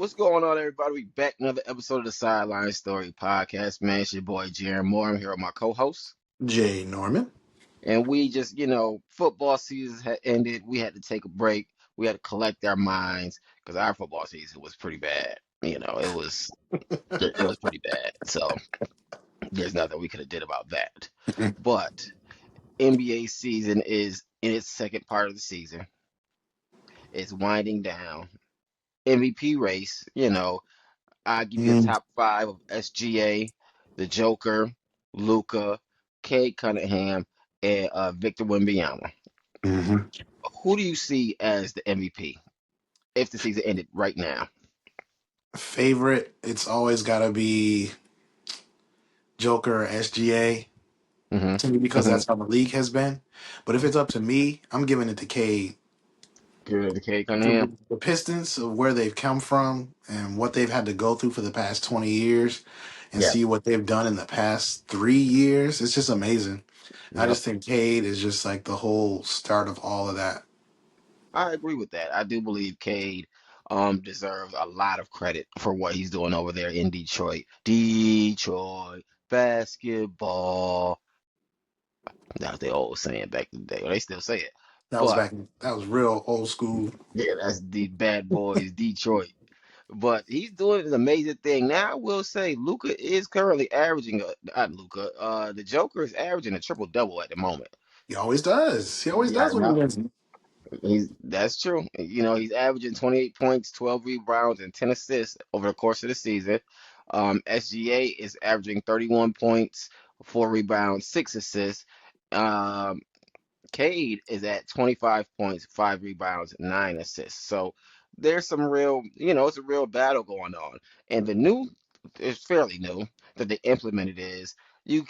What's going on, everybody? We back another episode of the Sideline Story Podcast. Man, it's your boy Jaron Moorer. I'm here with my co-host, J. Norman. and we just, football season had ended. We had to take a break. We had to collect our minds because our football season was pretty bad. It was pretty bad. So there's nothing we could have did about that. But NBA season is in its second part of the season. It's winding down. MVP race, I give you a Mm, top five of SGA, the Joker, Luca, Cade Cunningham, and Victor Wembanyama. hmm Who do you see as the MVP if the season ended right now? Favorite, it's always got to be Joker or SGA Hmm. to me because Hmm. that's how the league has been. But if it's up to me, I'm giving it to Cade. Good, the Cade Cunningham. The Pistons of where they've come from and what they've had to go through for the past 20 years and Yeah. see what they've done in the past 3 years. It's just amazing. I Yep. just think Cade is just like the whole start of all of that. I agree with that. I do believe Cade deserves a lot of credit for what he's doing over there in Detroit. Detroit basketball. That was the old saying back in the day. Well, they still say it. But That was real old school. yeah, that's the bad boys, Detroit. But he's doing an amazing thing. Now I will say Luca is currently averaging not Luca, the Joker is averaging a triple double at the moment. He always does. He always Yeah, does when he yeah, wins. he's that's true. He's averaging 28 points, 12 rebounds, and 10 assists over the course of the season. SGA is averaging 31 points, 4 rebounds, 6 assists. Um, Cade is at 25 points, 5 rebounds, 9 assists. So there's some real, it's a real battle going on. And the new, it's fairly new that they implemented is you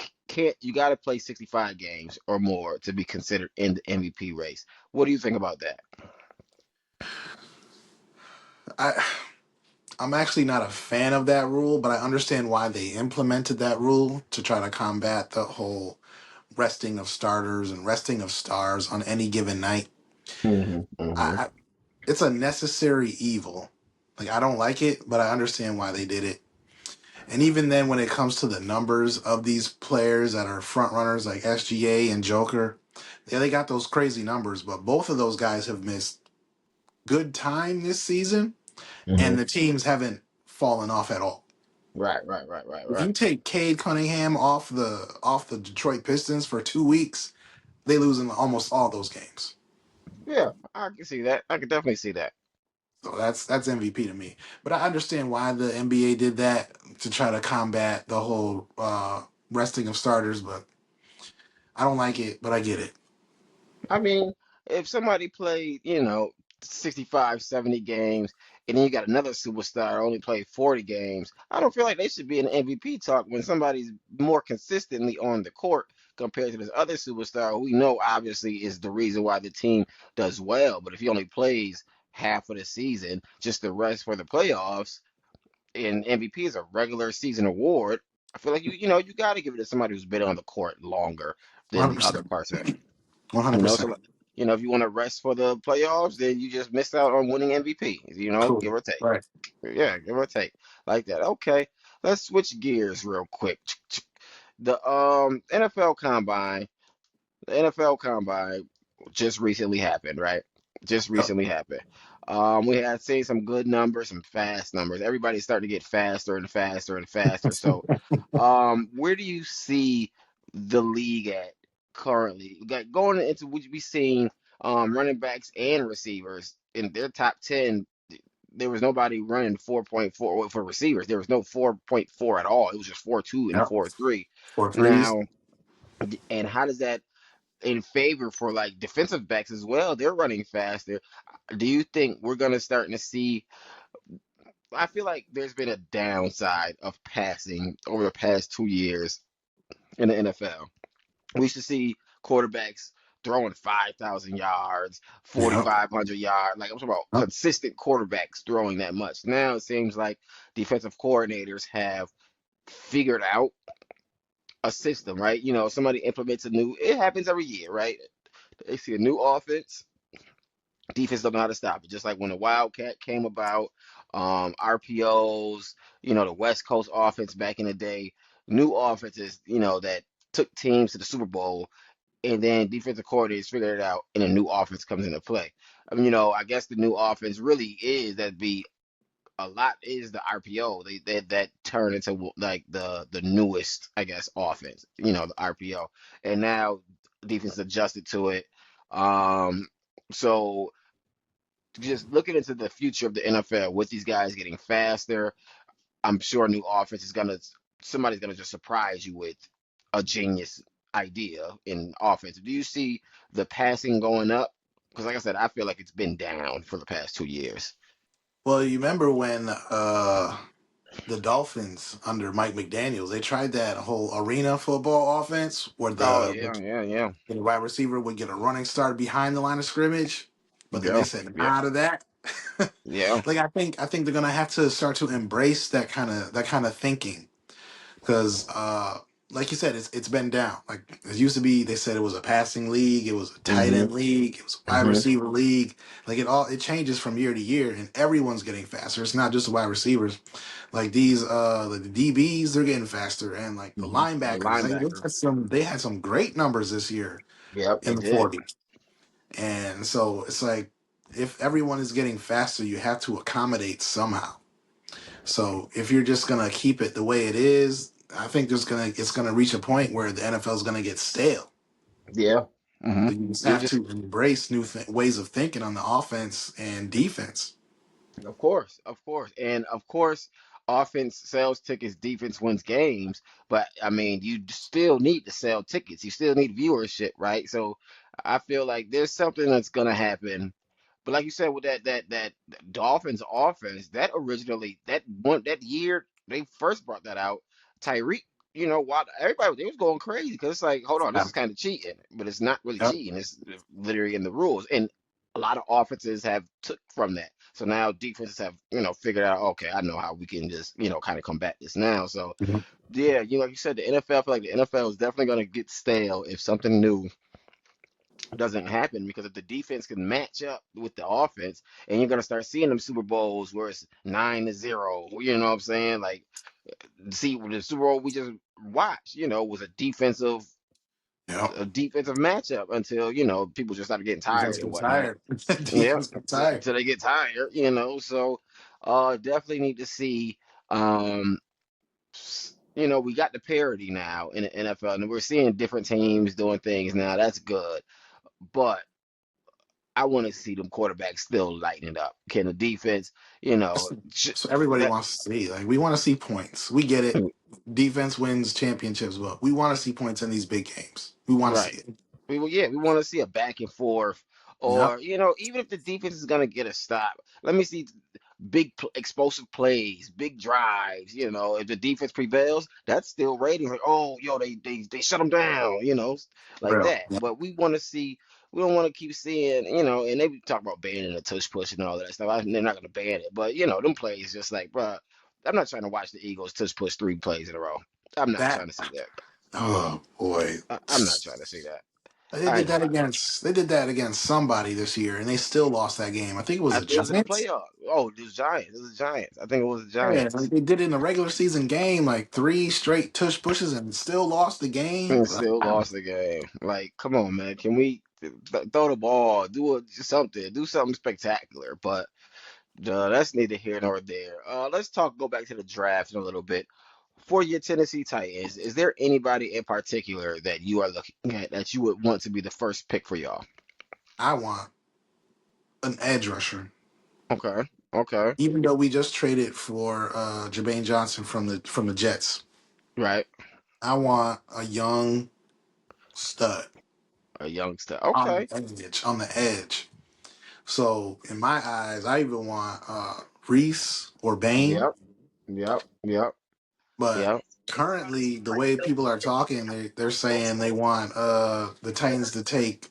got to play 65 games or more to be considered in the MVP race. What do you think about that? I I'm actually not a fan of that rule, but I understand why they implemented that rule to try to combat the whole resting of starters and resting of stars on any given night. Hmm. Hmm. I It's a necessary evil. Like I don't like it, but I understand why they did it. And even then, when it comes to the numbers of these players that are front runners like SGA and Joker, yeah, they got those crazy numbers, but both of those guys have missed good time this season, Hmm. and the teams haven't fallen off at all. Right, right, right, right, If right. you take Cade Cunningham off the Detroit Pistons for 2 weeks, they lose in almost all those games. Yeah, I can see that. I can definitely see that. So that's MVP to me. But I understand why the NBA did that to try to combat the whole resting of starters. But I don't like it. But I get it. I mean, if somebody played, 65, 70 games, and then you got another superstar who only played 40 games, I don't feel like they should be in MVP talk when somebody's more consistently on the court compared to this other superstar who we know obviously is the reason why the team does well. But if he only plays half of the season, just the rest for the playoffs, and MVP is a regular season award, I feel like you got to give it to somebody who's been on the court longer than the other 100%. person. one hundred You know, so percent. like, if you want to rest for the playoffs, then you just missed out on winning MVP. Cool. Give or take. Right. Yeah, give or take, like that. Okay, let's switch gears real quick. The NFL Combine, the NFL Combine just recently happened, right? Just Yep. recently happened. We had seen some good numbers, some fast numbers. Everybody's starting to get faster and faster and faster. So, where do you see the league at currently? Going into, would you be seeing running backs and receivers in their top 10? There was nobody running 4.4 for receivers. There was no 4.4 at all. It was just 4.2 and Yep. 4.3. Four threes. Now, and how does that in favor for like defensive backs as well? They're running faster. Do you think we're gonna start to see? I feel like there's been a downside of passing over the past 2 years in the NFL. We should see quarterbacks throwing 5,000 yards, Yep. 4,500 yards. Like I'm talking about Yep. consistent quarterbacks throwing that much. Now it seems like defensive coordinators have figured out a system, right? Somebody implements a new, it happens every year, right? They see a new offense, Defense don't know how to stop it. Just like when the Wildcat came about, RPOs, the West Coast offense back in the day, new offenses, that took teams to the Super Bowl, and then defensive coordinators figured it out, and a new offense comes into play. I mean, I guess the new offense really is that be a lot is the RPO. That turn into like the newest, I guess, offense. The RPO, and now defense adjusted to it. So just looking into the future of the NFL with these guys getting faster, I'm sure a new offense is somebody's gonna just surprise you with a genius idea in offense. Do you see the passing going up? Because like I said, I feel like it's been down for the past 2 years. Well, you remember when the Dolphins under Mike McDaniels, they tried that whole arena football offense where Oh the yeah, yeah, yeah, the wide receiver would get a running start behind the line of scrimmage, but then they yeah, said yeah, nah to that. yeah. Like I think they're gonna have to start to embrace that kind of thinking because like you said, it's been down. Like it used to be, they said it was a passing league, it was a tight Mhm, end league, it was a wide mhm, receiver league. Like it changes from year to year, and everyone's getting faster. It's not just the wide receivers. Like these the DBs, they're getting faster, and like the mhm. The linebackers, like linebackers. they had some great numbers this year Yep, they in the did. 40s. And so it's like if everyone is getting faster, you have to accommodate somehow. So if you're just gonna keep it the way it is, I think it's gonna reach a point where the NFL is gonna get stale. Yeah. Hmm. So you just You have just to embrace ways of thinking on the offense and defense. Of course, and of course, offense sells tickets, defense wins games. But I mean, you still need to sell tickets. You still need viewership, right? So I feel like there's something that's gonna happen. But like you said, with that Dolphins offense, that originally that year they first brought that out, Tyreek. While everybody they was going crazy because it's like, hold on, this Yeah. is kind of cheating, but it's not really Yep. cheating. It's literally in the rules, and a lot of offenses have took from that. So now defenses have, figured out, okay, I know how we can just, kind of combat this now. So Mhm. yeah, like you said, the NFL, I feel like the NFL is definitely going to get stale if something new doesn't happen because if the defense can match up with the offense, and you're going to start seeing them Super Bowls where it's 9-0, you know what I'm saying? Like, see, the Super Bowl we just watched, was Yep. a defensive matchup until, people just started getting Defense tired and gets whatnot. tired. Yeah, Defense gets tired. until they get tired, So, definitely need to see. Um, we got the parity now in the NFL, and we're seeing different teams doing things now. That's good, but I want to see them quarterbacks still lighting it up. Can the defense, So everybody that wants to see. Like we want to see points. We get it. Defense wins championships, but we want to see points in these big games. We want to right? see it. We want to see a back and forth, Yep. or even if the defense is gonna get a stop, let me see explosive plays, big drives. If the defense prevails, that's still ratings. Like, oh, yo, they shut them down. Like Real. that. But we don't want to keep seeing, and they talk about banning the tush push and all that stuff. They're not gonna ban it, but them plays just like, bruh, I'm not trying to watch the Eagles tush push 3 plays in a row. I'm not That. trying to see that. Oh boy. I'm not trying to see that. They I did ain't gonna that lie. against somebody this year, and they still lost that game. I think it was I the think it was in the Giants. playoff. Oh, it was Giants. It was the Giants. I think it was the Yeah, like Giants. they did it in the regular season game, like three straight tush pushes, and still lost the game. And still lost the game. Like, come on, man. Can we throw the ball, do something spectacular? But that's neither here nor there. Let's go back to the draft in a little bit. For your Tennessee Titans, is there anybody in particular that you are looking at that you would want to be the first pick for y'all? I want an edge rusher, Okay, okay, even though we just traded for Jermaine Johnson from the Jets. right. I want a young stud A youngster. on Okay. the edge. On the edge. So in my eyes, I even want Reese or Bain. Yep, yep, yep, But yep. currently, the way people are talking, they're saying they want the Titans to take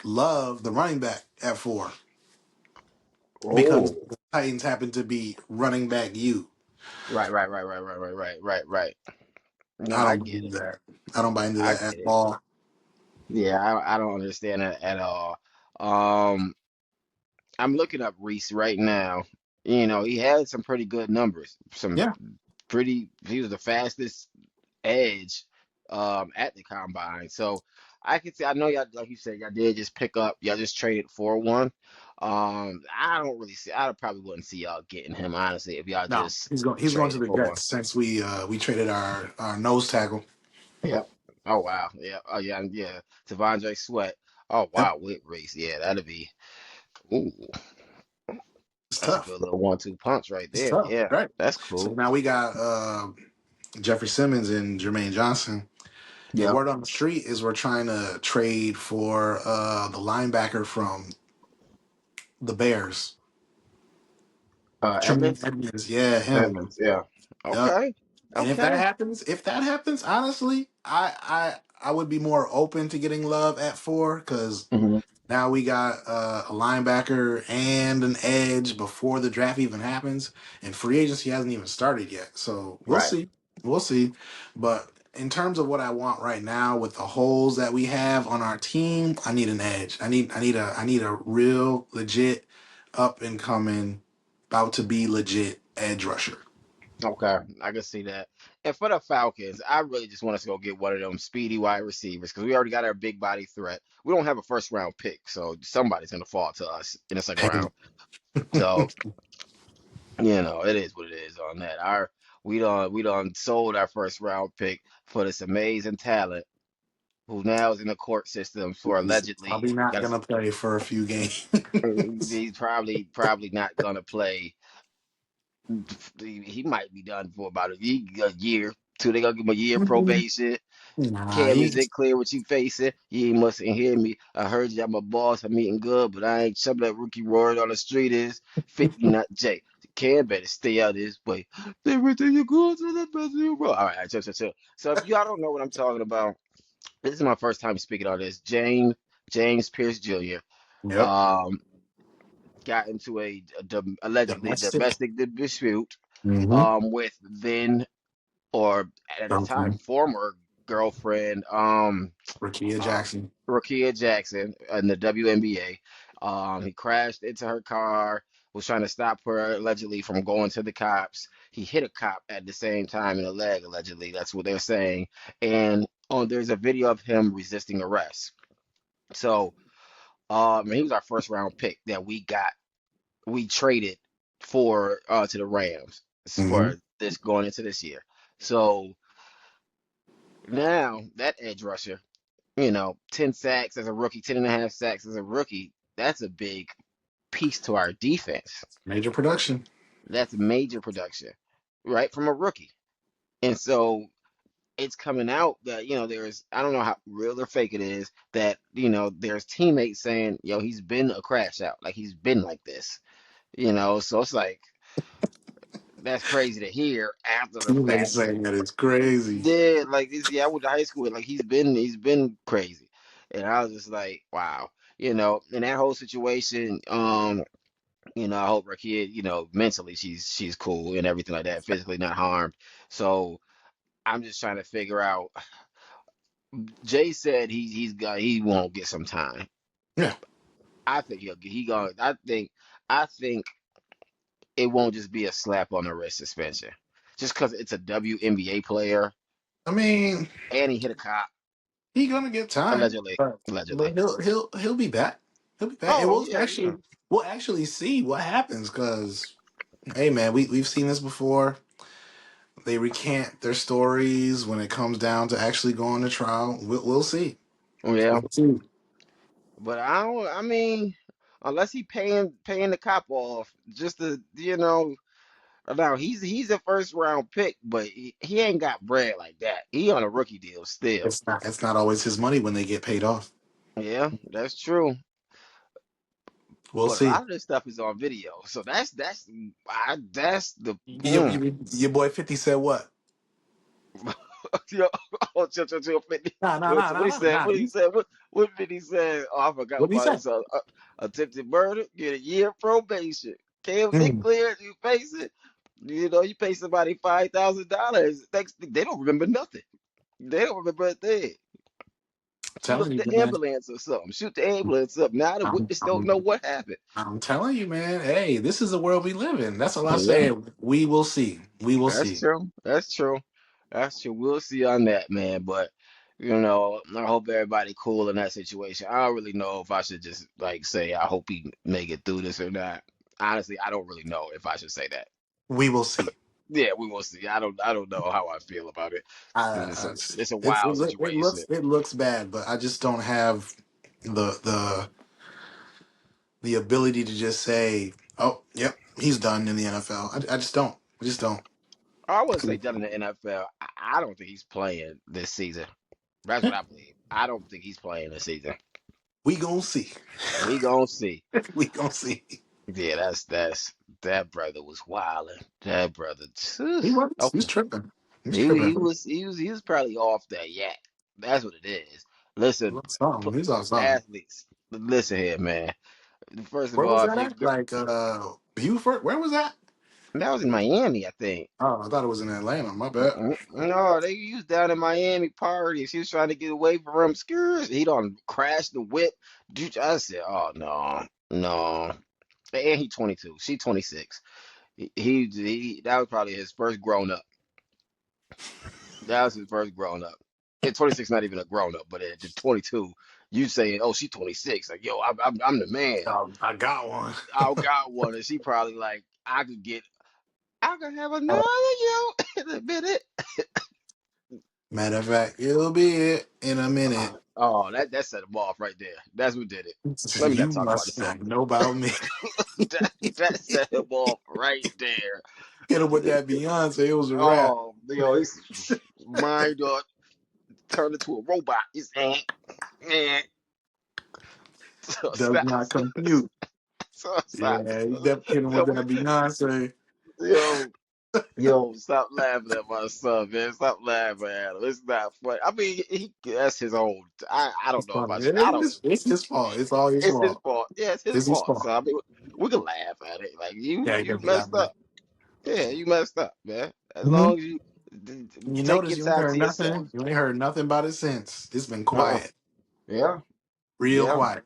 Love, the running back, at 4 because Oh. the Titans happen to be running back you. Right, right, right, right, right, right, right, right, right. No, I I don't get believe it. that. I don't buy into I that at get it. all. Yeah, I don't understand that at all. Um, I'm looking up Reese right now. You know, he had some pretty good numbers. Some Yeah, pretty. He was the fastest edge at the combine. So I could see. I know y'all, like you said, y'all did just pick up. Y'all just traded for one. I don't really see. I probably wouldn't see y'all getting him honestly if y'all no, just he's going to traded the for one. Jets since we traded our nose tackle. Yep. Oh wow. Yeah. Oh yeah. Yeah. Tavondre Sweat. Oh Yep, wow. With Reese. Yeah. That'd be. Ooh. it's That's a tough. good little 1-2 punch right It's there. tough, Yeah. right? That's So cool. now we got Jeffrey Simmons and Jermaine Johnson. And Yep. word on the street is we're trying to trade for the linebacker from the Bears, Tremaine Evans. Edmonds. Yeah, him. Evans. Yeah. Yep. Okay. And Okay. if that happens, honestly, I would be more open to getting Love at 4 because Hmm. now we got a linebacker and an edge before the draft even happens, and free agency hasn't even started yet. So we'll Right. see, we'll see. But in terms of what I want right now, with the holes that we have on our team, I need an edge. I need a real legit up and coming, about to be legit edge rusher. Okay. I can see that. And for the Falcons, I really just want us to go get one of them speedy wide receivers because we already got our big body threat. We don't have a first round pick, so somebody's gonna fall to us in the second Hey. round. So, you know, it is what it is on that. We done sold our first round pick for this amazing talent who now is in the court system for He's allegedly probably not got gonna play for a few games. he's probably not gonna play. He might be done for about a year. Two, they gonna give him a year probation. Nah, Cam, is he's it clear what you facing? You mustn't hear me. I heard you, I'm a boss, I'm eating good, but I ain't some of that rookie word on the street is 50 not J. Cam better stay out of this way. Everything you go to the best of your bro. All right, chill, chill, chill. So if y'all don't know what I'm talking about, this is my first time speaking on this. James Pierce Jr. yep. um got into allegedly Domestic. domestic dispute Mm-hmm. with then or at the time Something. former girlfriend Rakia uh, Jackson. Rakia Jackson in the WNBA. He crashed into her car, was trying to stop her allegedly from going to the cops. He hit a cop at the same time in the leg, allegedly. That's what they're saying. And there's a video of him resisting arrest. So, he was our first round pick that we traded for to the Rams Mm-hmm. for this going into this year. So now that edge rusher, 10 sacks as a rookie, 10.5 sacks as a rookie, that's a big piece to our defense. Major production. That's major production, right? From a rookie. And so it's coming out that, I don't know how real or fake it is, that, there's teammates saying, yo, he's been a crash out. Like he's been like this, so it's like, that's crazy to hear after the Teammates fact. saying that it's crazy. Yeah, like this, yeah, I went to high school, like he's been crazy. And I was just like, wow. In that whole situation, I hope her kid, mentally she's cool and everything like that, physically not harmed. So I'm just trying to figure out. Jay said he won't get some time. Yeah. I think he going I think it won't just be a slap on the wrist suspension. Just because it's a WNBA player I mean, and he hit a cop, he gonna get time, allegedly. but Allegedly. he'll be back. He'll be back, and Oh yeah, yeah. we'll actually see what happens. Because hey, man, we've seen this before. They recant their stories when it comes down to actually going to trial. We'll see. Yeah. We'll see. But I mean, unless he paying the cop off just to, now he's a first round pick, but he ain't got bread like that. He on a rookie deal still. It's not always his money when they get paid off. Yeah, that's true. We'll But a see. lot of this stuff is on video, so that's the Your boy 50 said what? Yo, oh, chill, 50. Nah, nah, What, nah, what nah, he nah, said? nah. What he said? What 50 said? Oh, I forgot What did he about say? this. Attempted murder, get a year probation. Cam, they Mm. clear you face it. You pay somebody $5,000. They don't remember nothing. They don't remember a thing. Shoot up telling you, the man. ambulance or something. Shoot the ambulance up. Now the I'm, witness don't I'm, know what happened. I'm telling you, man. Hey, this is the world we live in. That's all I Yeah, say. We will see. We will that's see. true. That's true. That's true. We'll see on that, man. But I hope everybody cool in that situation. I don't really know if I should just like say I hope he make it through this or not. Honestly, I don't really know if I should say that. We will see. Yeah, we will see. I don't know how I feel about it. It's a wild situation. It looks bad, but I just don't have the the ability to just say, "Oh, yep, he's done in the NFL." I just don't. I just don't. I wouldn't say done in the NFL. I don't think he's playing this season. That's what I believe. I don't think he's playing this season. We gonna see. We gonna see. We gonna see. Yeah, that brother was wilding. That brother, He was. He's okay. tripping. He's He he tripping. was he was he was probably off that yak. That's what it is. Listen, Something. He's on something. athletes. Listen here, man. First of Where was all, if that you at? Like Buford? Where was that? that was in Miami, I think. Oh, I thought it was in Atlanta. My bad. No, they was down in Miami party. She was trying to get away from him. Skurs. He done crashed the whip. I said, oh no, no. And he 22. She 26. That was probably his first grown up. That was his first grown up. And 26 not even a grown up, but at 22, you saying, "Oh, she's 26." Like, yo, I'm the man. Oh, I got one. I got one, and she probably like, I could have another you in a minute. Matter of fact, it'll be it in a minute. Oh, that set him off right there. That's what did it. Let me not You talk about must this no not more. know about me. That set him off right there. Hit him with that Beyonce. It was a rap. Oh, he's mind turned into a robot. He's eh. So Does stop. not compute. So stop. Yeah, he definitely hit him with So that Beyonce. yo, yo, stop laughing at my son, man. Stop laughing at him. It's not funny. I mean, that's his own. I don't It's know if I funny. should. I don't. It's his fault. It's all his It's his fault. fault. Yeah, it's his It's his fault. fault. So I mean, we can laugh at it. Like Yeah, he you definitely messed got up. that. Yeah, you messed up, man. As Hmm. long as you You take notice your you ain't time heard to yourself. nothing. You ain't heard nothing about it since. It's been No. quiet. Yeah. Real Yeah. quiet.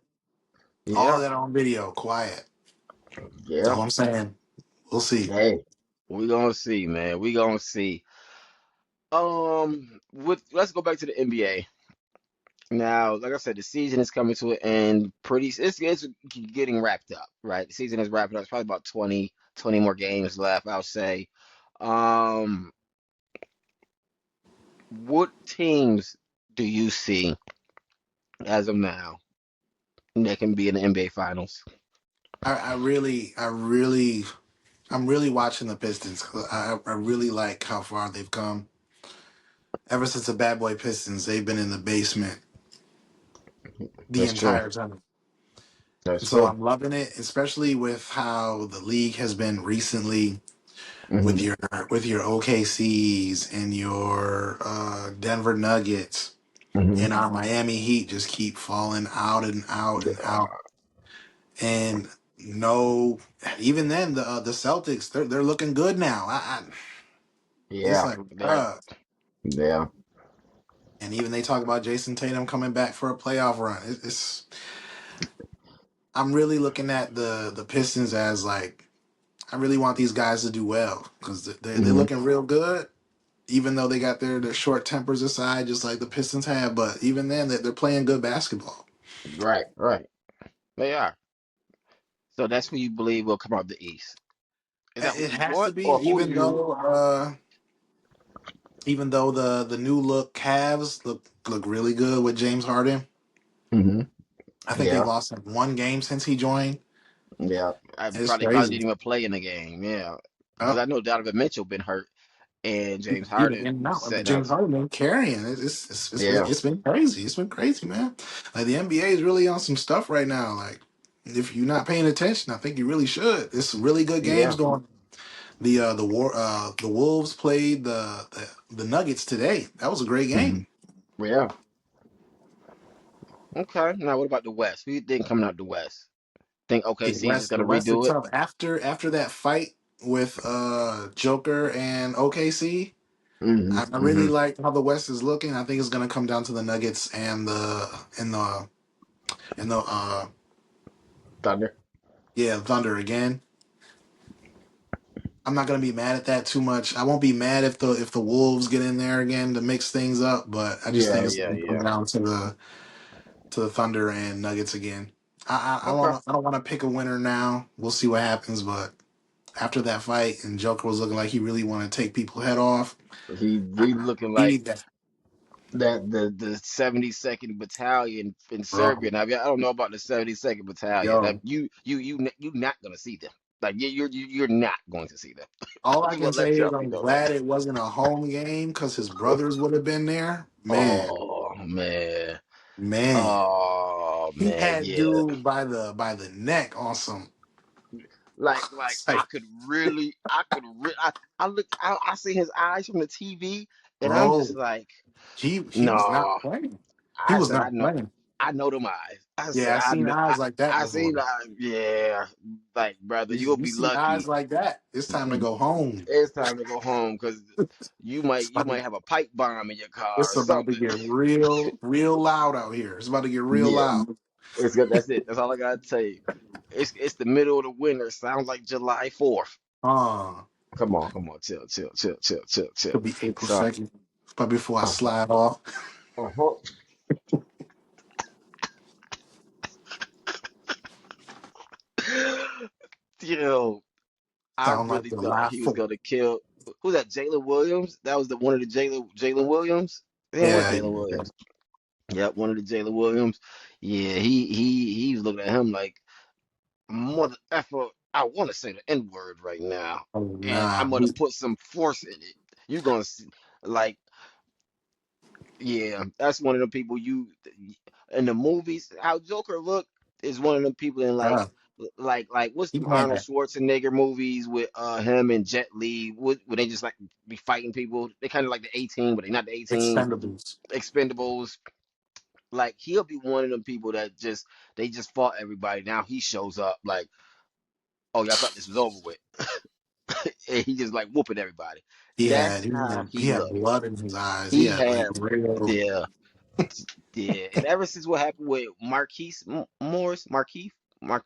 All of Yeah. that on video. Quiet. That's Yeah. what I'm saying. We'll see. Hey, we gonna see, man. We gonna see. Let's go back to the NBA. Now, like I said, the season is coming to an end. It's getting wrapped up, right? The season is wrapping up. It's probably about 20 more games left, I'll say. Um, what teams do you see as of now that can be in the NBA Finals? I'm really watching the Pistons. 'Cause I really like how far they've come. Ever since the Bad Boy Pistons, they've been in the basement the That's true. entire time. That's And so true. I'm loving it, especially with how the league has been recently with Hmm. your OKCs and your Denver Nuggets Hmm. and our Miami Heat just keep falling out and out and out. And no, even then the Celtics they're looking good now. It's Yeah, like, they're yeah. and even they talk about Jason Tatum coming back for a playoff run. It's I'm really looking at the Pistons as like I really want these guys to do well because they're Hmm. looking real good. Even though they got their short tempers aside, just like the Pistons have, but even then they're playing good basketball. Right, right. They are. So that's who you believe will come out the East. Is that who It you has to want, be, or who do you? even though the new look Cavs look really good with James Harden. Hmm. I think they've Yeah, lost like one game since he joined. yeah. I It's probably crazy. didn't even play in the game. Yeah, because Up I know Donovan Mitchell been hurt and James even in Harden and out, but setting up. James Harden been carrying. Yeah. It's been crazy. It's been crazy, man. Like the NBA is really on some stuff right now. Like if you're not paying attention, I think you really should. There's some really good games Yeah. going. The Wolves played the Nuggets today. That was a great game. Hmm. Yeah. Okay. Now, what about the West? Who you think coming out the West? Think Hey, OKC is just The gonna West is redo it? tough. After that fight with Joker and OKC, I really hmm like how the West is looking. I think it's going to come down to the Nuggets and the Thunder. yeah, Thunder again. I'm not going to be mad at that too much. I won't be mad if the Wolves get in there again to mix things up, but I just think Yeah, it's yeah, going to come yeah. down to the Thunder and Nuggets again. Okay. I don't want to pick a winner now. We'll see what happens, but after that fight and Joker was looking like he really wanted to take people's head off, He looking he like need that, that the 72nd Battalion in Serbia. bro. Now, I don't know about the 72nd Battalion. That Yo, you not gonna see them. Like you're not going to see them. all I Just can want to let say is y'all be I'm know that. glad it wasn't a home game because his brothers would have been there. Oh man. Man, Oh he man. had Yeah. dude by the neck on some. Like It's like, I look I see his eyes from the TV and I'm just bro, like, he was not no. playing. He I was said not playing. I know them eyes. I said Yeah, I seen eyes like that I before. seen yeah. Like brother, you'll You be see eyes lucky. like that, it's time to go home. It's time to go home because It's you about to, might have a pipe bomb in your car it's or about to something. get real loud out here. It's about to get real Yeah, loud. it's good. That's it. That's all I gotta tell you. It's the middle of the winter. Sounds like July 4th. Come on, chill. Could be April So, 2nd. But before I uh-huh, slide off, uh-huh. Yo, I sound like really thought July he was 4th. gonna kill. Who's that? Jalen Williams? That was the one of the Jalen Williams. Yeah, it was Yeah, Jalen yeah. Williams. Yep, one of the Jalen Williams. Yeah, he was looking at him like mother effer. I want to say the N word right now, Oh, and nah. I'm gonna put some force in it. You're gonna see, like, yeah, that's one of the people you in the movies. How Joker look is one of the people in Uh, like what's he them Arnold had Schwarzenegger movies with him and Jet Li? Would they just like be fighting people? They kind of like the 18, but they not the 18. expendables. Expendables. Like he'll be one of them people that just they just fought everybody. Now he shows up like, oh, y'all thought this was over with, and he just like whooping everybody. He That's had he how had he he had looked. blood in his eyes. He He had like had real. yeah, yeah. And ever since what happened with Marquise Morris,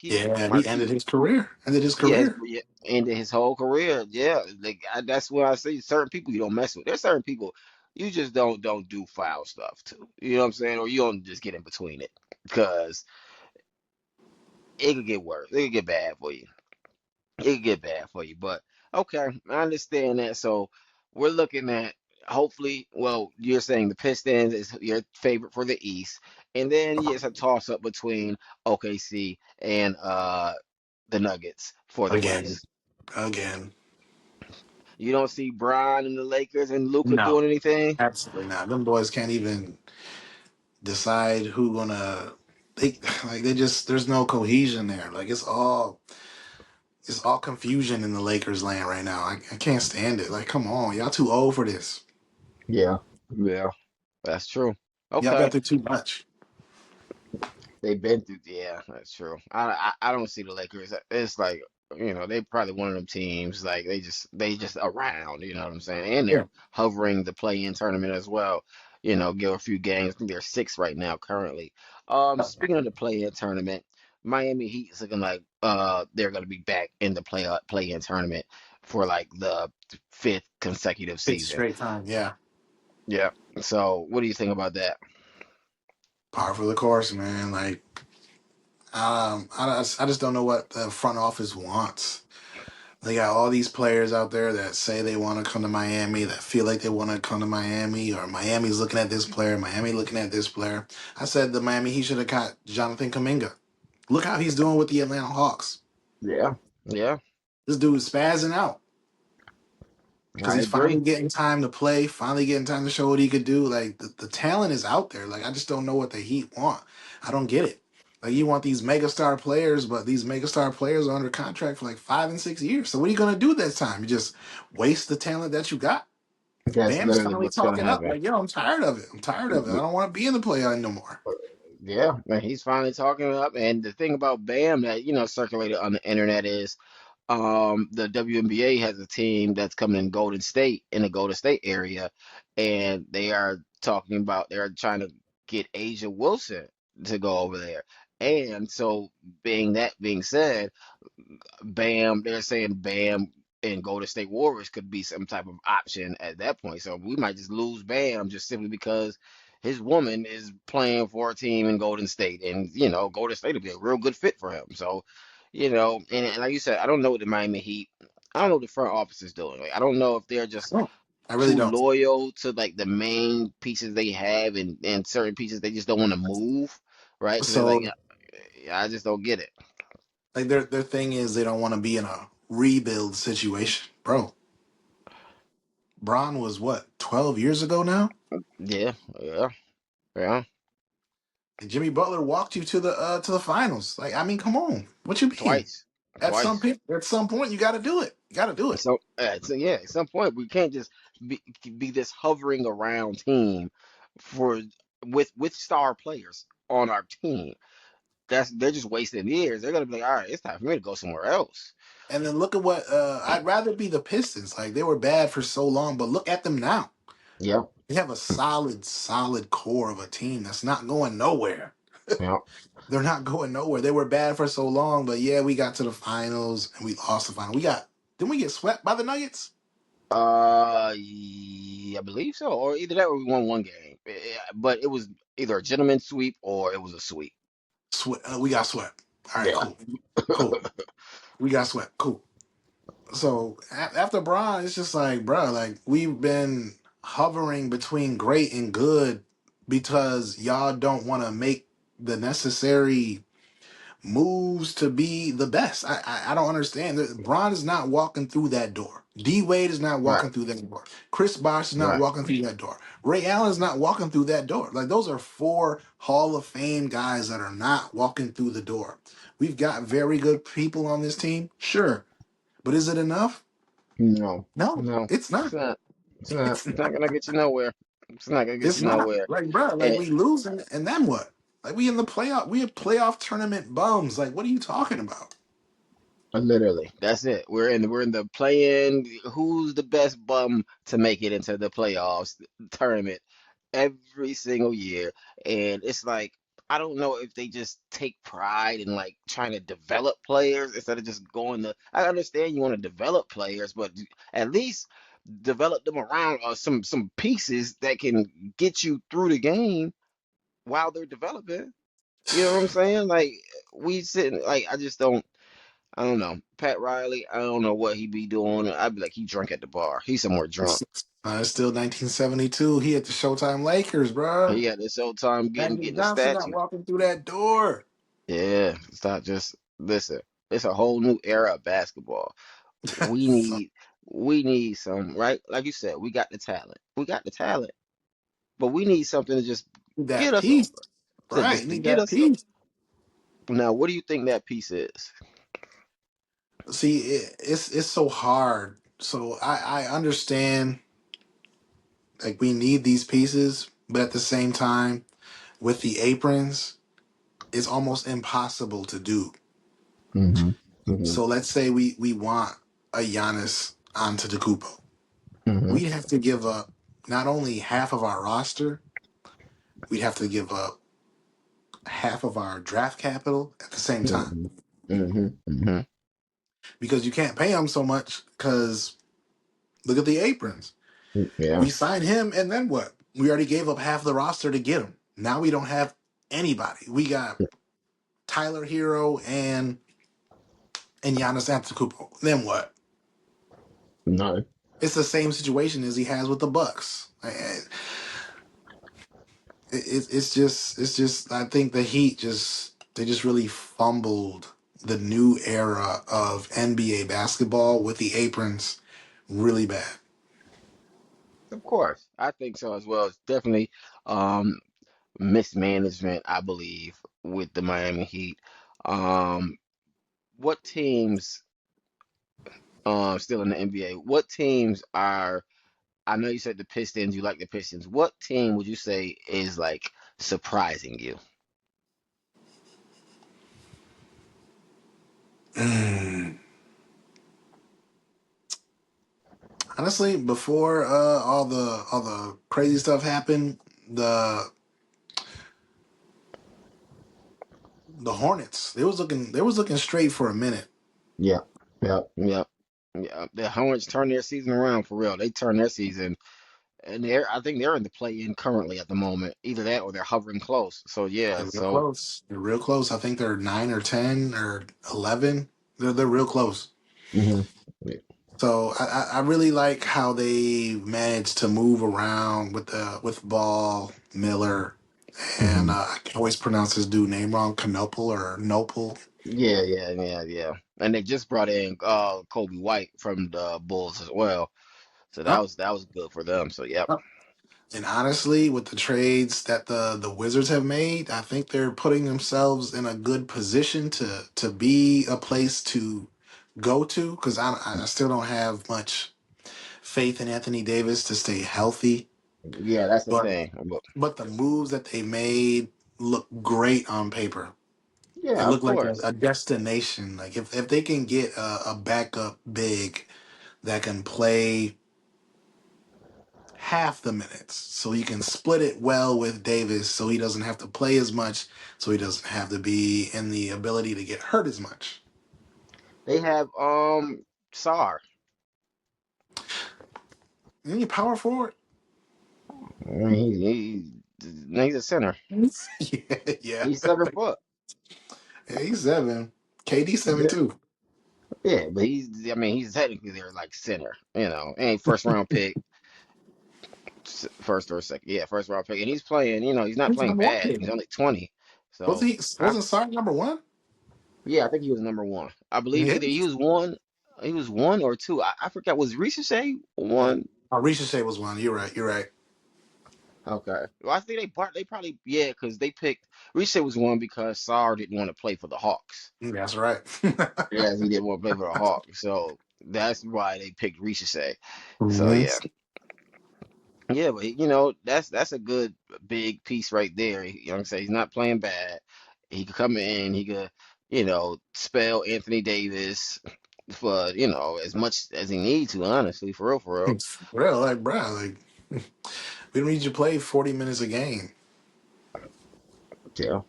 Yeah, he ended Marquise, his career. Ended his yeah, career. yeah, ended his whole career. Yeah, like that's why I say certain people you don't mess with. There's certain people you just don't do foul stuff to. You know what I'm saying? Or you don't just get in between it because it could get worse. It could get bad for you. It could get bad for you. But okay, I understand that. So we're looking at hopefully, well, you're saying the Pistons is your favorite for the East, and then it's a toss up between OKC and the Nuggets for the Again. West. Again. You don't see Bron and the Lakers and Luca No, doing anything? absolutely not. Them boys can't even decide who gonna they like they just there's no cohesion there. Like it's all confusion in the Lakers land right now. I can't stand it. Like, come on, y'all too old for this. Yeah. Yeah, that's true. Y'all been Okay. through too much. They've been through, yeah, that's true. I don't see the Lakers. It's like, they probably one of them teams like they just around, you know what I'm saying? And Yeah. they're hovering the play-in tournament as well. Give a few games. I think they're six right now currently. Speaking of the play-in tournament, Miami Heat is looking like they're gonna be back in the play-in tournament for like the fifth consecutive It's season. straight time. Yeah. Yeah. So what do you think about that? Par for the course, man. Like, I just don't know what the front office wants. They got all these players out there that say they want to come to Miami, that feel like they want to come to Miami, or Miami's looking at this player, Miami looking at this player. I said the Miami he should have got Jonathan Kaminga. Look how he's doing with the Atlanta Hawks. Yeah. Yeah, This dude is spazzing out because I he's finally agree. getting time to play, finally getting time to show what he could do. Like the talent is out there. Like I just don't know what the Heat want. I don't get it. Like you want these megastar players, but these megastar players are under contract for like 5 and 6 years. So what are you gonna do this time? You just waste the talent that you got? That's Bam's literally finally what's gonna talking up. happen. Like, yo, I'm tired of it. I'm tired of it. I don't want to be in the playoff no more. Yeah, man, he's finally talking up. And the thing about Bam that circulated on the internet is, the WNBA has a team that's coming in Golden State in the Golden State area, and they are talking about they're trying to get Asia Wilson to go over there. And so, being said, Bam, they're saying Bam and Golden State Warriors could be some type of option at that point. So we might just lose Bam just simply because his woman is playing for a team in Golden State, and Golden State would be a real good fit for him. So, and like you said, I don't know what the Miami Heat, I don't know what the front office is doing. Like, I don't know if they're just No, I really too don't. loyal to like the main pieces they have, and certain pieces they just don't want to move, right? Because they're like, So yeah, I just don't get it. like their thing is they don't want to be in a rebuild situation, bro. Braun was what 12 years ago now, Yeah, yeah, yeah. and Jimmy Butler walked you to the finals. Like I mean, come on, what you mean? Twice, twice. At some point, you got to do it. You got to do it. So yeah, at some point we can't just be, be this hovering around team for with star players on our team. They're just wasting years. They're gonna be like, all right, it's time for me to go somewhere else. And then look at what I'd rather be the Pistons. Like they were bad for so long, but look at them now. Yeah, They have a solid core of a team that's not going nowhere. yeah. They're not going nowhere. They were bad for so long, but yeah, we got to the finals and we lost the final. Didn't we get swept by the Nuggets? Yeah, I believe so. Or either that or we won one game. But it was either a gentleman's sweep or it was a sweep. We got swept. All right, Yeah. cool. We got swept. Cool. So after Braun, it's just like, bro, like we've been hovering between great and good because y'all don't want to make the necessary moves to be the best. I don't understand. Braun is not walking through that door. D Wade is not Right, walking through that door. Chris Bosh is not right. walking through that door. Ray Allen is not walking through that door. Like those are four Hall of Fame guys that are not walking through the door. We've got very good people on this team, sure, but is it enough? No, No, no, it's it's not. not. It's not. It's It's not gonna get you nowhere. It's not gonna get it's you not. nowhere. Like, bro, like And we losing, and then what? Like we in the playoff, we have playoff tournament bums. Like, what are you talking about? literally, that's it. We're in the play-in. Who's the best bum to make it into the playoffs tournament every single year? And it's like I don't know if they just take pride in like trying to develop players instead of just going to. I understand you want to develop players, but at least develop them around some pieces that can get you through the game while they're developing. You know what I'm saying? Like we sitting like I don't know. Pat Riley, I don't know what he be doing. I'd be like he drunk at the bar. He's somewhere drunk. It's still 1972. He at the Showtime Lakers, bro. He had this whole time Magic getting a Johnson not statue. walking through that door. Yeah, it's not just listen. It's a whole new era of basketball. We So, need we need some, right? Like you said, we got the talent. We got the talent. But we need something to just that get us over. piece, right? You To need get that us over. piece. Now, what do you think that piece is? See, it's so hard. So I understand like we need these pieces, but at the same time, with the aprons, it's almost impossible to do. Hmm. Hmm. So let's say we want a Giannis Antetokounmpo. Hmm. We'd have to give up not only half of our roster, we'd have to give up half of our draft capital at the same time Hmm. Hmm. Hmm. because you can't pay him so much. Because look at the aprons. Yeah. We signed him, and then what? We already gave up half the roster to get him. Now we don't have anybody. We got Tyler Hero and Giannis Antetokounmpo. Then what? No. It's the same situation as he has with the Bucks. It's just I think the Heat they just really fumbled the new era of NBA basketball with the aprons really bad. Of course. I think so as well. It's definitely um mismanagement, I believe, with the Miami Heat. Um what teams still in the NBA? What teams are I know you said the Pistons, you like the Pistons. What team would you say is like surprising you? Mm. Honestly, before all the crazy stuff happened, the the Hornets they was looking straight for a minute. Yeah, yeah, yeah, yeah. The Hornets turned their season around for real. They turned their season, and I think they're in the play-in currently at the moment. Either that or they're hovering close. So yeah, They're real so close. They're real close. I think they're 9 or 10 or 11. They're real close. hmm So I really like how they managed to move around with ball Miller, and hmm I can always pronounce his dude name wrong, Canopel or Nopel. yeah, yeah, yeah, yeah. And they just brought in Kobe White from the Bulls as well. So Yep. that was good for them. So yep. Yep. And honestly, with the trades that the Wizards have made, I think they're putting themselves in a good position to be a place to go to because I still don't have much faith in Anthony Davis to stay healthy. Yeah, that's the But thing. but the moves that they made look great on paper. It Yeah, of looked like course. a destination. Like if they can get a backup big that can play half the minutes, so you can split it well with Davis, so he doesn't have to play as much, so he doesn't have to be in the ability to get hurt as much. They have Sar. Any power forward? I mean, he's a center. Yeah, yeah. He's 7 foot. Yeah, he's 7. KD 7 Yeah. too. Yeah, but I mean, he's technically their like center, ain't first round pick, first or second, yeah, first round pick, and he's playing, he's not He's playing number one bad. pick. He's only 20, Was so he wasn't Sark number 1? yeah, I think he was number one. I believe Yeah. either he was one or two. I forgot. Was Ricochet one? Ricochet was one. You're right. You're right. Okay, well, I think they probably yeah, because they picked Ricochet was one because Sar didn't want to play for the Hawks. That's right. Yeah, he didn't want to play for the Hawks, so that's why they picked Ricochet. So Mhm. yeah. Yeah, but that's a good big piece right there. You know what I'm saying? He's not playing bad. He could come in, he could, spell Anthony Davis for, as much as he needs to, honestly, for real, for real. Real, like, bro, like, we don't need you to play 40 minutes a game. Yeah.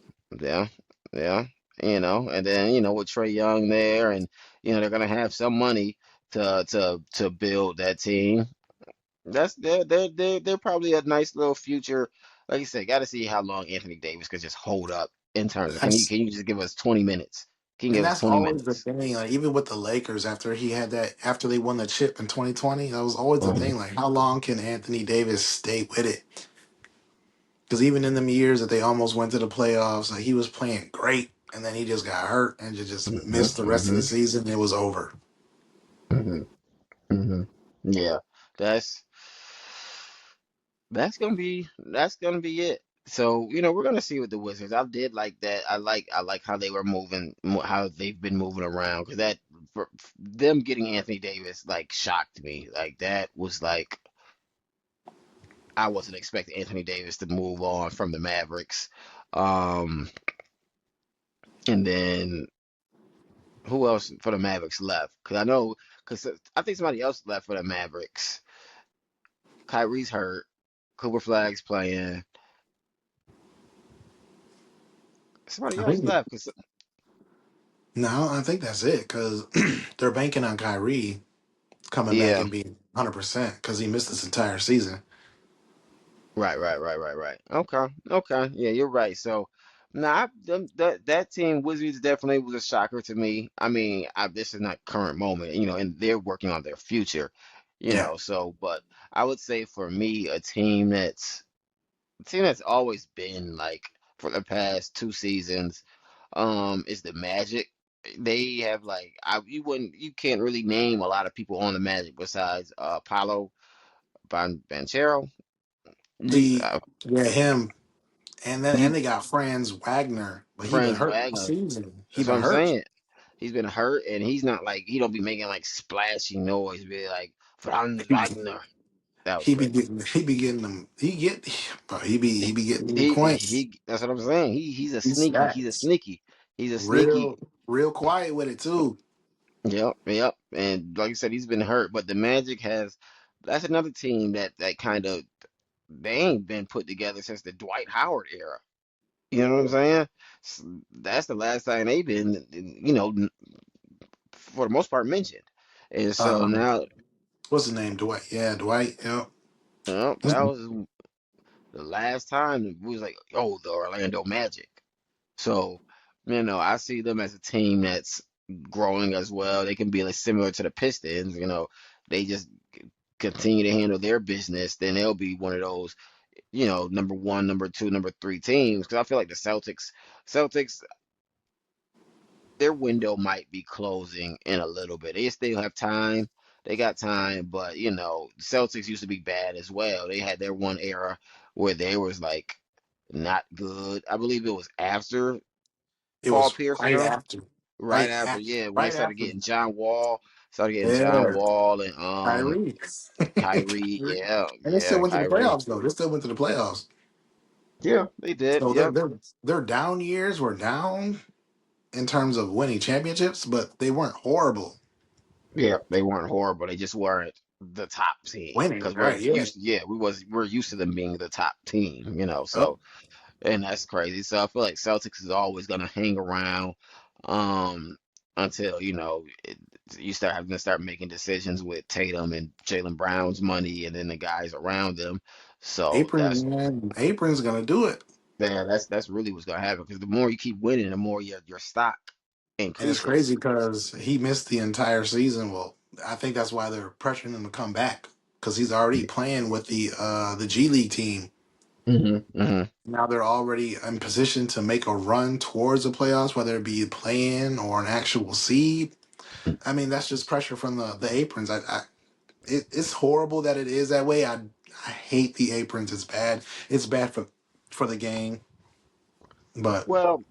Yeah. Yeah. And then, with Trey Young there and they're gonna have some money to build that team. They're probably a nice little future. Like you said, got to see how long Anthony Davis could just hold up in terms of That's can you just give us 20 minutes? Can you and give us that's 20 always the minutes? thing. Like, even with the Lakers, after they won the chip in 2020, that was always the Mhm, thing. Like, how long can Anthony Davis stay with it? Because even in them years that they almost went to the playoffs, like he was playing great, and then he just got hurt and just mhm, missed the rest of the mhm, season. It was over. mhm, mhm. Yeah, that's that's gonna be it. So we're gonna see with the Wizards. I did like that. I like how they were moving, how they've been moving around because for them getting Anthony Davis like shocked me. Like that was like I wasn't expecting Anthony Davis to move on from the Mavericks. Um, and then who else for the Mavericks left? Because I think somebody else left for the Mavericks. Kyrie's hurt. Cooper Flag's playing. Somebody I else think left. Cause no, I think that's it because they're banking on Kyrie coming back yeah, and being 100% because he missed this entire season. right. Okay, okay, yeah, you're right. So, nah, that team Wizards definitely was a shocker to me. I mean, this is not current moment, and they're working on their future. Yeah. So, but I would say for me, a team that's always been like for the past 2 seasons, is the Magic. They have like you can't really name a lot of people on the Magic besides Paulo Banchero. The Uh, yeah him and you they got Franz Wagner, but he been Franz hurt all Wagner. season. He That's what been I'm hurt. saying. He's been hurt, and he's not like he don't be making like splashy noise. Be like Franz He, Wagner. That was he be crazy. getting them. Bro, he He, be getting them points. That's what I'm saying. He's a He's sneaky. stats. He's a sneaky. Real quiet with it too. Yep. And like I said, he's been hurt, but the Magic has. That's another team that kind of they ain't been put together since the Dwight Howard era. You know what I'm saying? S- That's the last time they've been, for the most part mentioned. And so Um, now, what's his name? Dwight. Yeah, Dwight. Yeah. that was the last time we was like, oh, the Orlando Magic. So, I see them as a team that's growing as well. They can be like similar to the Pistons. They just continue to handle their business, then they'll be one of those, number one, number two, number three teams. Because I feel like the Celtics, their window might be closing in a little bit. They still have time. They got time, but the Celtics used to be bad as well. They had their one era where they was like not good. I believe it was after It Paul was Pierce and right them. after, Right after, yeah, when they right after. started getting John Yeah, Wall and Kyrie. Kyrie. And Yeah, they still yeah, went to the Kyrie. playoffs though. They still went to the playoffs. Yeah, they did. So Yep. their down years were down in terms of winning championships, but they weren't horrible Yeah, they weren't horrible. They just weren't the top team winning. because we're Right? Yeah. used to, yeah, we're used to them being the top team, Yep. so, and that's crazy. So I feel like Celtics is always gonna hang around um until, you start having to start making decisions with Tatum and Jalen Brown's money and then the guys around them. So Apron man, Apron's gonna do it. that's really what's gonna happen because the more you keep winning, the more your stock And it's increases. crazy because he missed the entire season. Well, I think that's why they're pressuring him to come back because he's already playing with the G League team. Hmm. Hmm. Now they're already in position to make a run towards the playoffs, whether it be playing or an actual seed. I mean, that's just pressure from the aprons. It's horrible that it is that way. I hate the aprons. It's bad. It's bad for the game. But Well,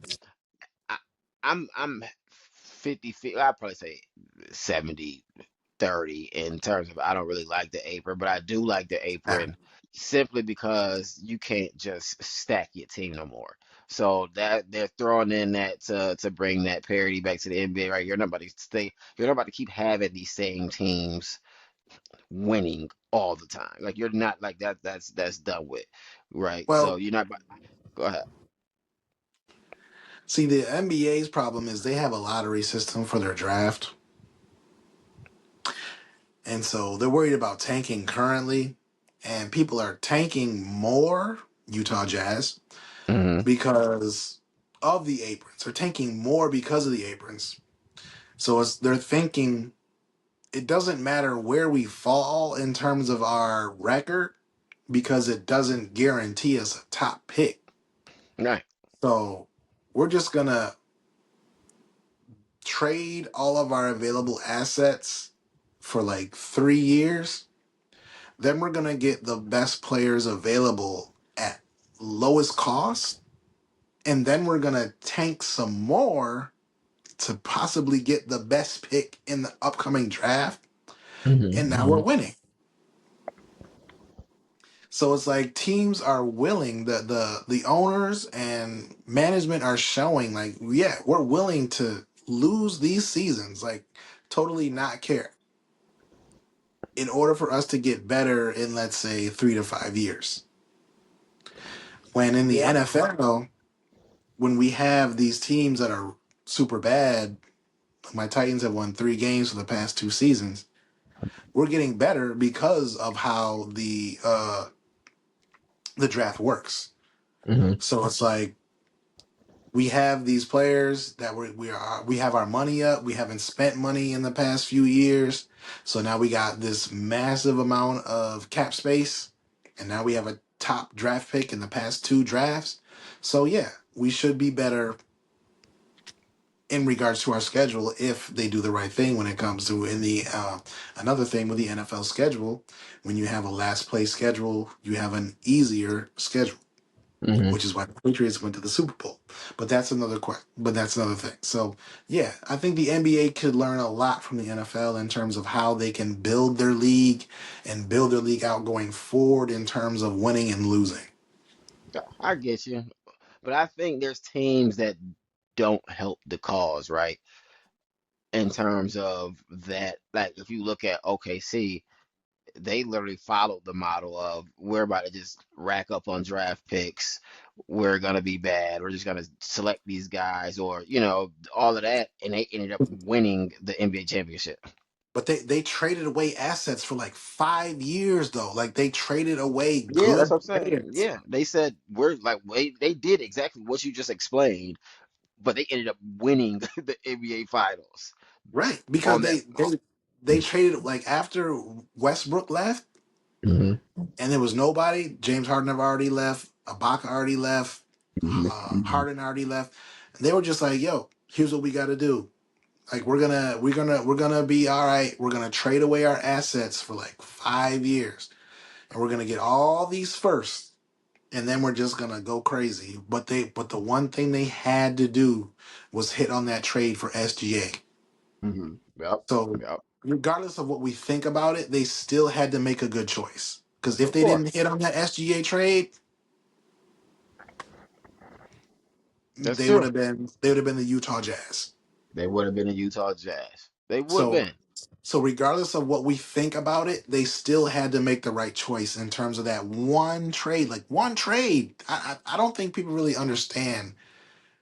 I, I'm 50, I'd probably say 70-30 in terms of I don't really like the apron, but I do like the uh, apron simply because you can't just stack your team no more. So that they're throwing in that to bring that parity back to the NBA, right? You're not about to keep having these same teams winning all the time. Like you're not like that. That's done with, right? So well, you're not. Go ahead. see, the NBA's problem is they have a lottery system for their draft, and so they're worried about tanking currently, and people are tanking more Utah Jazz Hmm. because of the aprons. They're tanking more because of the aprons. So they're thinking it doesn't matter where we fall in terms of our record because it doesn't guarantee us a top pick. Right. So we're just gonna trade all of our available assets for like 3 years. Then we're gonna get the best players available at lowest cost, and then we're gonna tank some more to possibly get the best pick in the upcoming draft. And now we're Hmm. winning. So it's like teams are willing, the owners and management are showing like, yeah, we're willing to lose these seasons, like totally not care in order for us to get better in, let's say, 3 to 5 years. When in the Yeah. NFL, when we have these teams that are super bad, my Titans have won 3 games for the past 2 seasons. We're getting better because of how the draft works. Hmm. So it's like we have these players that we have our money up. We haven't spent money in the past few years, so now we got this massive amount of cap space, and now we have a top draft pick in the past 2 drafts. So yeah, we should be better in regards to our schedule if they do the right thing when it comes to in the another thing with the NFL schedule. When you have a last place schedule, you have an easier schedule, Hmm. which is why the Patriots went to the Super Bowl. But that's another thing. So yeah, I think the NBA could learn a lot from the NFL in terms of how they can build their league and build their league out going forward in terms of winning and losing. I get you, but I think there's teams that don't help the cause, right? In terms of that, like if you look at OKC, they literally followed the model of we're about to just rack up on draft picks. We're gonna be bad. We're just gonna select these guys, or all of that, and they ended up winning the NBA championship. But they traded away assets for like 5 years though. Like they traded away Yeah, that's good what I'm saying. players. Yeah, they said we're like they did exactly what you just explained, but they ended up winning the NBA finals Right. Because on that. they traded like after Westbrook left Hmm. and there was nobody, James Harden have already left, Ibaka already left, Hmm. Harden already left. And they were just like, yo, here's what we gotta do. Like we're gonna be all right. We're gonna trade away our assets for like 5 years. And we're gonna get all these first. And then we're just gonna go crazy. But the one thing they had to do was hit on that trade for SGA. Hmm. Yep. So Yep. regardless of what we think about it, they still had to make a good choice. Because if Of they didn't course. hit on that SGA trade, That's true. they would have been the Utah Jazz. They would have been in Utah Jazz. They would have So been. so regardless of what we think about it, they still had to make the right choice in terms of that one trade. Like one trade. I don't think people really understand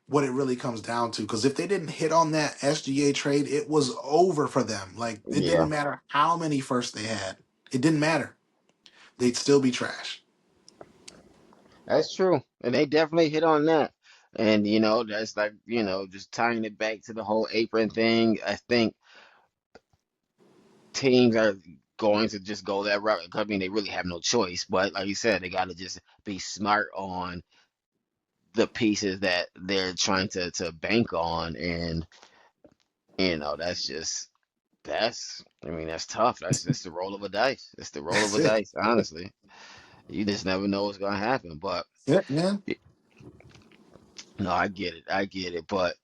what it really comes down to. Because if they didn't hit on that SGA trade, it was over for them. Like it Yeah, didn't matter how many first they had. It didn't matter. They'd still be trash. that's true. And they definitely hit on that. And that's like, just tying it back to the whole apron thing. I think teams are going to just go that route. I mean, they really have no choice. But like you said, they got to just be smart on the pieces that they're trying to bank on. And, that's just, I mean, that's tough. That's the roll of a dice. It's the roll of That's a it. dice, honestly. You just never know what's going to happen. But Yeah, man. no, I get it. I get it. But,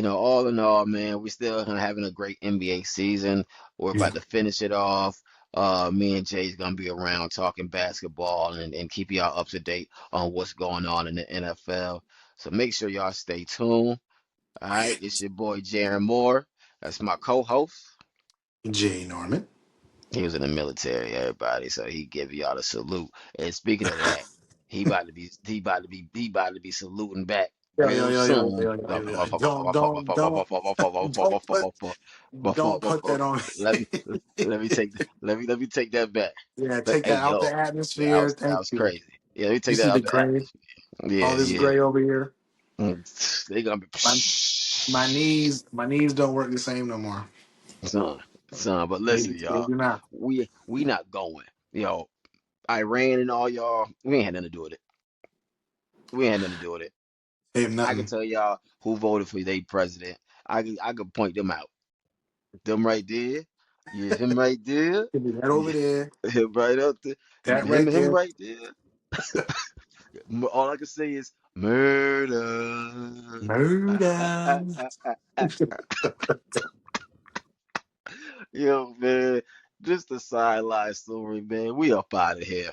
all in all, man, we're still having a great NBA season. We're Yeah. about to finish it off. Me and Jay's gonna be around talking basketball and keep y'all up to date on what's going on in the NFL. So make sure y'all stay tuned. All Oh yeah. right, this your boy Jaron Moore. That's my co-host. Jay Norman. He was in the military, everybody, so he give y'all the salute. And speaking of that, he about to be saluting back Yo, yo, real yo, yo, soon. yo, yo, yo, yo. Don't don't put that on Let me me. let me take that back. Yeah, But take hey that out the yo, that atmosphere. was that Thank was you. crazy. Yeah, let me You take that see the out the gray, atmosphere. Yeah, all this yeah. gray over here. They gonna be My my knees don't work the same no more. son, son. But They listen, they y'all, do not. we not going. Iran and all y'all, we ain't had nothing to do with it. We ain't had nothing to do with it. They have I can nothing. tell y'all who voted for their president. I could point them out. Them right there. Yeah, him right there. Give me that over Yeah, there. him right up there. That right Him there. right there. All I can say is murder. Murder. Yo, man, just a sideline story, man. We up out of here.